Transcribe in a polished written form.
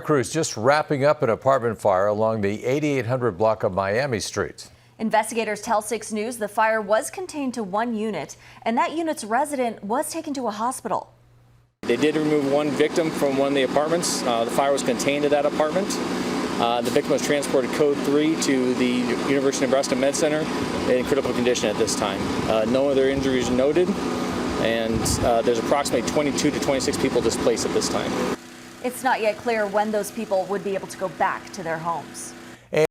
Crews just wrapping up an apartment fire along the 8800 block of Miami Street. Investigators tell 6 News the fire was contained to one unit, and that unit's resident was taken to a hospital. They did remove one victim from one of the apartments. The fire was contained to that apartment. The victim was transported code 3 to the University of Nebraska Med Center in critical condition at this time. No other injuries noted, and there's approximately 22 to 26 people displaced at this time. It's not yet clear when those people would be able to go back to their homes.